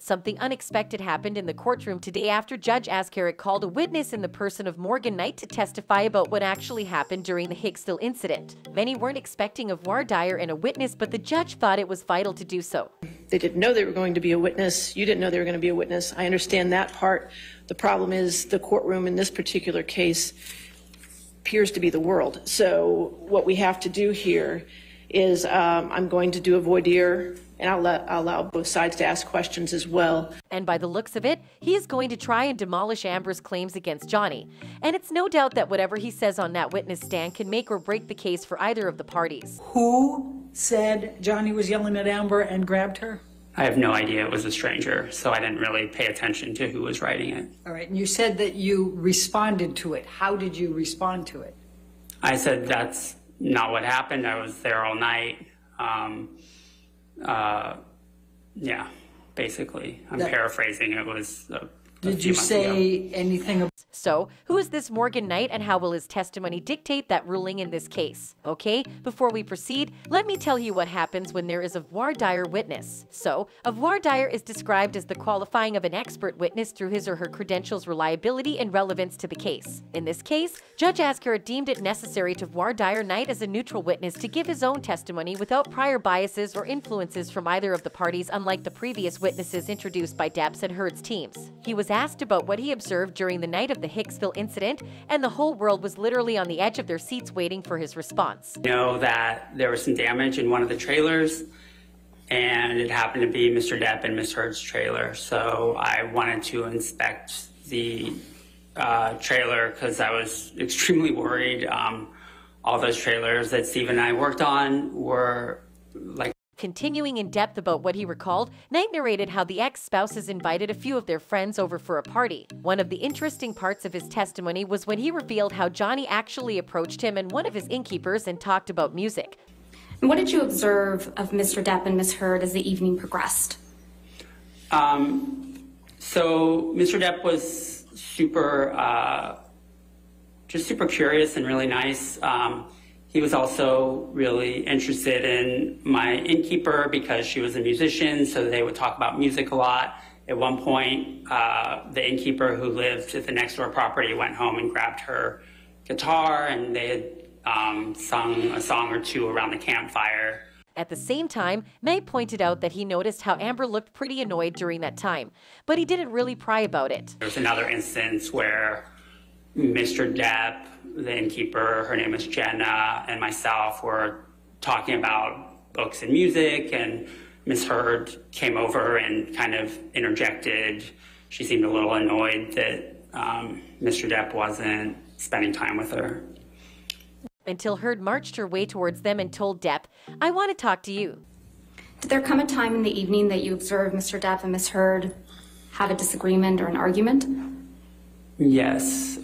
Something unexpected happened in the courtroom today after Judge Azcarate called a witness in the person of Morgan Knight to testify about what actually happened during the Hicksville incident. Many weren't expecting a voir dire and a witness, but the judge thought it was vital to do so. They didn't know they were going to be a witness. You didn't know they were going to be a witness. I understand that part. The problem is the courtroom in this particular case appears to be the world. So what we have to do here is I'm going to do a voir dire, and I'll allow both sides to ask questions as well. And by the looks of it, he is going to try and demolish Amber's claims against Johnny. And it's no doubt that whatever he says on that witness stand can make or break the case for either of the parties. Who said Johnny was yelling at Amber and grabbed her? I have no idea. It was a stranger, so I didn't really pay attention to who was writing it. All right, and you said that you responded to it. How did you respond to it? I said that's not what happened. I was there all night. Yeah, basically. I'm paraphrasing. It was a Did you say anything about... So, who is this Morgan Knight and how will his testimony dictate that ruling in this case? Okay, before we proceed, let me tell you what happens when there is a voir dire witness. So, a voir dire is described as the qualifying of an expert witness through his or her credentials, reliability, and relevance to the case. In this case, Judge Azcarate deemed it necessary to voir dire Knight as a neutral witness to give his own testimony without prior biases or influences from either of the parties, unlike the previous witnesses introduced by Depp's and Heard's teams. He was asked about what he observed during the night of the Hicksville incident, and the whole world was literally on the edge of their seats waiting for his response. I know that there was some damage in one of the trailers, and it happened to be Mr. Depp and Miss Heard's trailer, so I wanted to inspect the trailer because I was extremely worried. All those trailers that Steve and I worked on were like... Continuing in depth about what he recalled, Knight narrated how the ex-spouses invited a few of their friends over for a party. One of the interesting parts of his testimony was when he revealed how Johnny actually approached him and one of his innkeepers and talked about music. And what did you observe of Mr. Depp and Miss Heard as the evening progressed? So Mr. Depp was just super curious and really nice. He was also really interested in my innkeeper because she was a musician, so they would talk about music a lot. At one point, the innkeeper who lived at the next door property went home and grabbed her guitar, and they had sung a song or two around the campfire. At the same time, Knight pointed out that he noticed how Amber looked pretty annoyed during that time, but he didn't really pry about it. There was another instance where Mr. Depp, the innkeeper, her name is Jenna, and myself were talking about books and music, and Miss Heard came over and kind of interjected. She seemed a little annoyed that Mr. Depp wasn't spending time with her. Until Heard marched her way towards them and told Depp, "I want to talk to you." Did there come a time in the evening that you observed Mr. Depp and Miss Heard have a disagreement or an argument? Yes.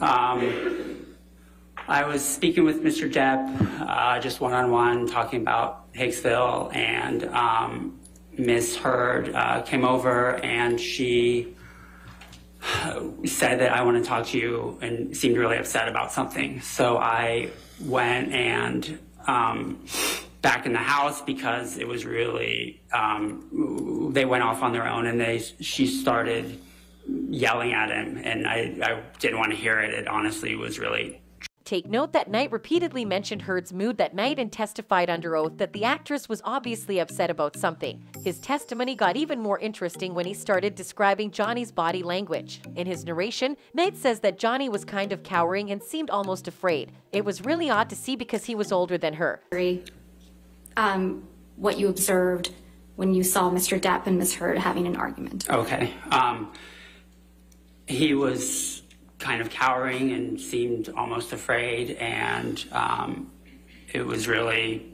I was speaking with Mr. Depp, just one-on-one, talking about Hicksville, and Miss Heard came over and she said that I want to talk to you and seemed really upset about something. So I went and back in the house because it was really, they went off on their own and she started yelling at him, and I didn't want to hear it. It honestly was really... Take note that Knight repeatedly mentioned Heard's mood that night and testified under oath that the actress was obviously upset about something. His testimony got even more interesting when he started describing Johnny's body language. In his narration, Knight says that Johnny was kind of cowering and seemed almost afraid. It was really odd to see because he was older than her. What you observed when you saw Mr. Depp and Miss Heard having an argument. Okay. He was kind of cowering and seemed almost afraid, and it was really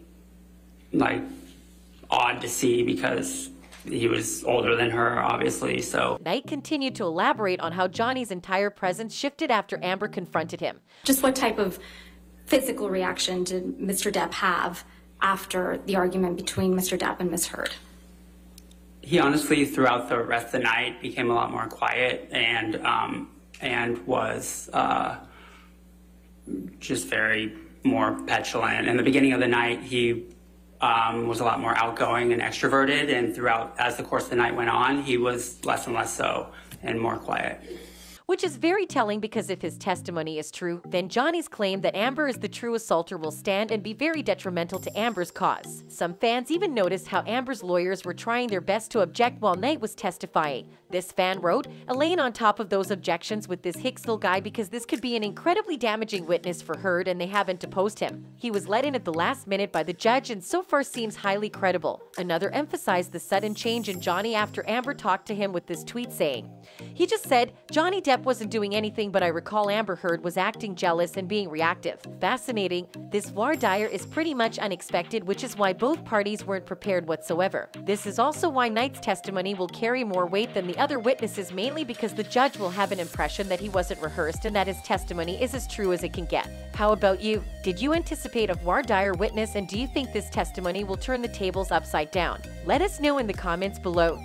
like odd to see because he was older than her, obviously. So Knight continued to elaborate on how Johnny's entire presence shifted after Amber confronted him. Just what type of physical reaction did Mr. Depp have after the argument between Mr. Depp and Miss Heard? He honestly, throughout the rest of the night, became a lot more quiet and was just very more petulant. In the beginning of the night, he was a lot more outgoing and extroverted, and throughout, as the course of the night went on, he was less and less so and more quiet. Which is very telling because if his testimony is true, then Johnny's claim that Amber is the true assaulter will stand and be very detrimental to Amber's cause. Some fans even noticed how Amber's lawyers were trying their best to object while Knight was testifying. This fan wrote, "Elaine on top of those objections with this Hicksville guy because this could be an incredibly damaging witness for Heard and they haven't deposed him. He was let in at the last minute by the judge and so far seems highly credible." Another emphasized the sudden change in Johnny after Amber talked to him with this tweet saying, "He just said, Johnny Depp wasn't doing anything, but I recall Amber Heard was acting jealous and being reactive." Fascinating. This voir dire is pretty much unexpected, which is why both parties weren't prepared whatsoever. This is also why Knight's testimony will carry more weight than the other witnesses, mainly because the judge will have an impression that he wasn't rehearsed and that his testimony is as true as it can get. How about you? Did you anticipate a voir dire witness, and do you think this testimony will turn the tables upside down? Let us know in the comments below.